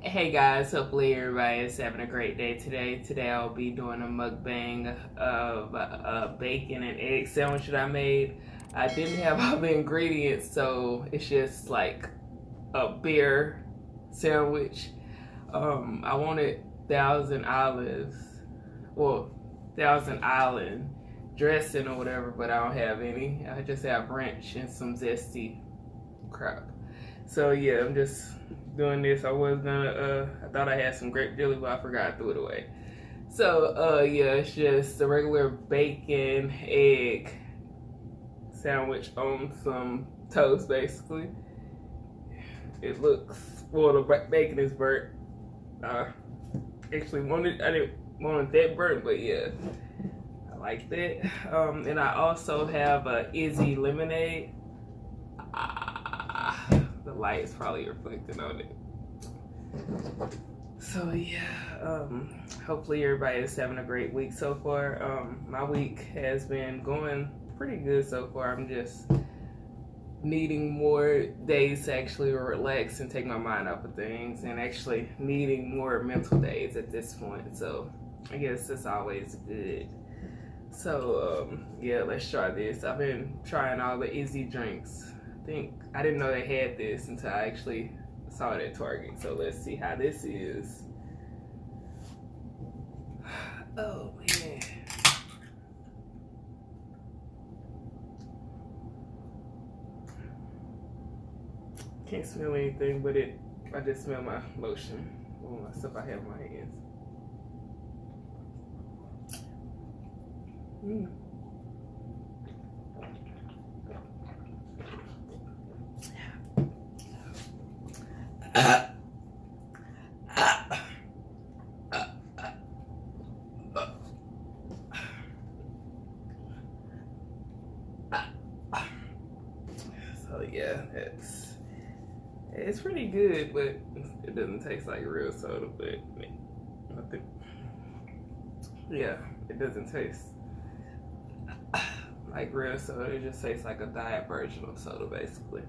Hey guys, hopefully everybody is having a great day today. Today I'll be doing a mukbang of a bacon and egg sandwich that I made. I didn't have all the ingredients, so it's just like a bare sandwich. I wanted Thousand Olives, well, Thousand Island dressing or whatever, but I don't have any. I just have ranch and some zesty crap. So yeah, I'm just doing this. I was gonna I thought I had some grape jelly, but I forgot, I threw it away. So yeah, it's just a regular bacon egg sandwich on some toast basically. It looks, well, the bacon is burnt. Actually I didn't want it that burnt, but yeah, I like that. And I also have a Izze Lemonade. The light is probably reflecting on it. So yeah, hopefully everybody is having a great week so far. My week has been going pretty good so far. I'm just needing more days to actually relax and take my mind off of things, and actually needing more mental days at this point. So I guess it's always good. So yeah, let's try this. I've been trying all the Izze drinks. I didn't know they had this until I actually saw it at Target. So let's see how this is. Oh man. Can't smell anything but it. I just smell my lotion. All my stuff I have in my hands. So yeah, it's pretty good, but it doesn't taste like real soda. But I think, yeah, it doesn't taste like real soda. It just tastes like a diet version of soda, basically.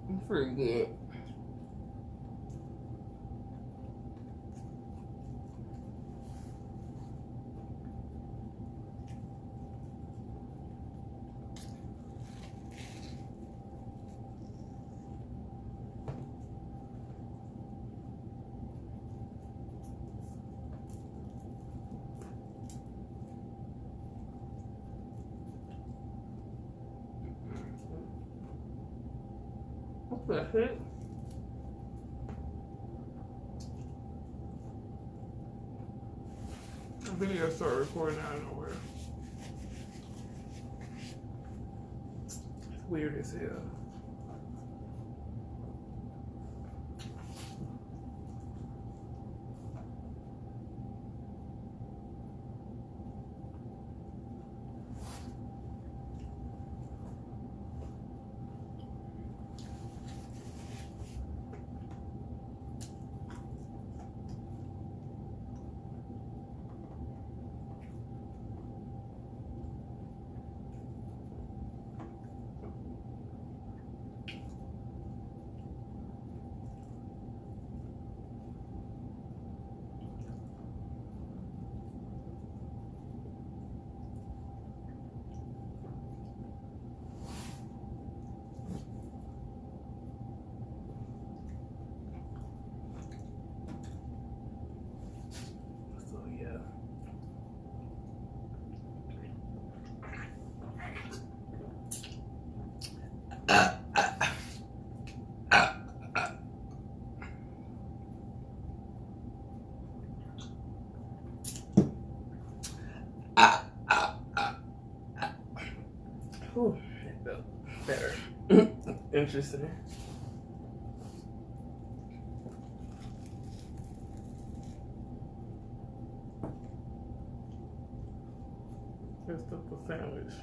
It's pretty good. That's it. The video started recording out of nowhere. It's weird as hell. Ooh, it felt better. Interesting. Vegetable sandwich.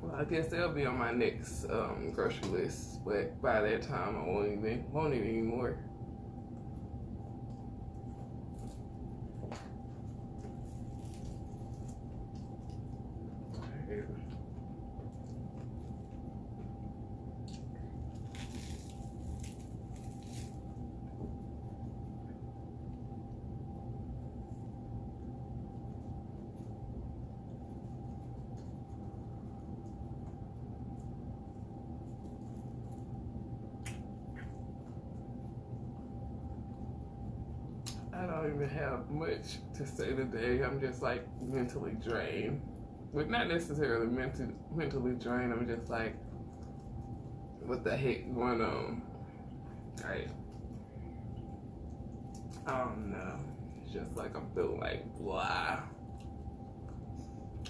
Well, I guess they'll be on my next grocery list, but by that time I won't need any more. I don't even have much to say today. I'm just like mentally drained. But not necessarily mentally drained. I'm just like, what the heck going on? Like, I don't know. It's just like I'm feeling like blah.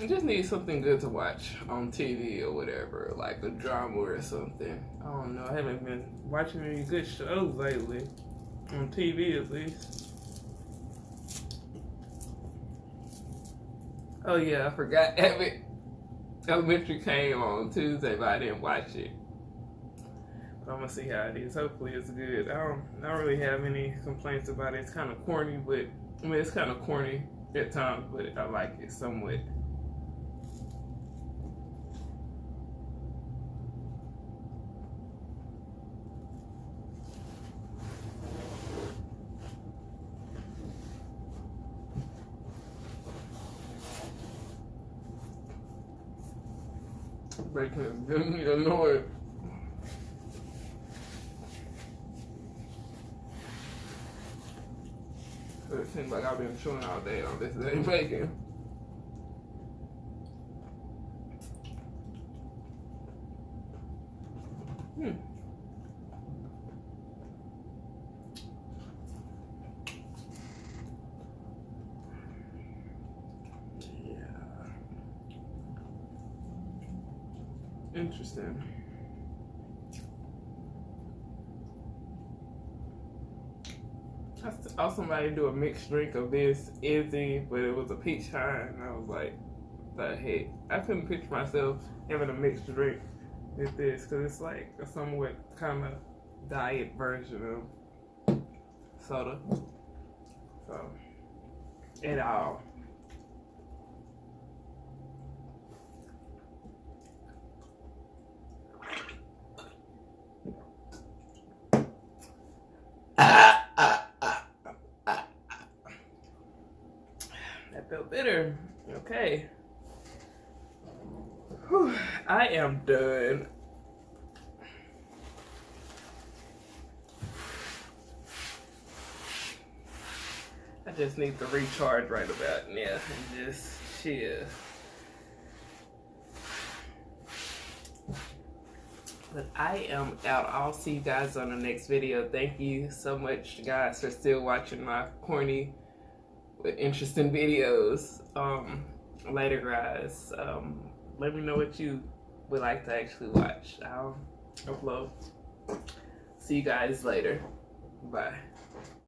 I just need something good to watch on TV or whatever, like a drama or something. I don't know. I haven't been watching any good shows lately. On TV at least. Oh yeah, I forgot Elementary came on Tuesday, but I didn't watch it. But I'm gonna see how it is. Hopefully it's good. I don't really have any complaints about it. It's kind of corny, but I mean it's kind of corny at times, but I like it somewhat. Bacon is getting me annoyed. It seems like I've been chewing all day on this dang bacon. Interesting. I saw somebody do a mixed drink of this Izze, but it was a peach high, and I was like, the heck? I couldn't picture myself having a mixed drink with this, because it's like a somewhat kind of diet version of soda. So, at all. That felt bitter. Okay. Whew. I am done. I just need to recharge right about now and just chill. But I am out. I'll see you guys on the next video. Thank you so much, guys, for still watching my corny but interesting videos. Later, guys. Let me know what you would like to actually watch. I'll upload. See you guys later. Bye.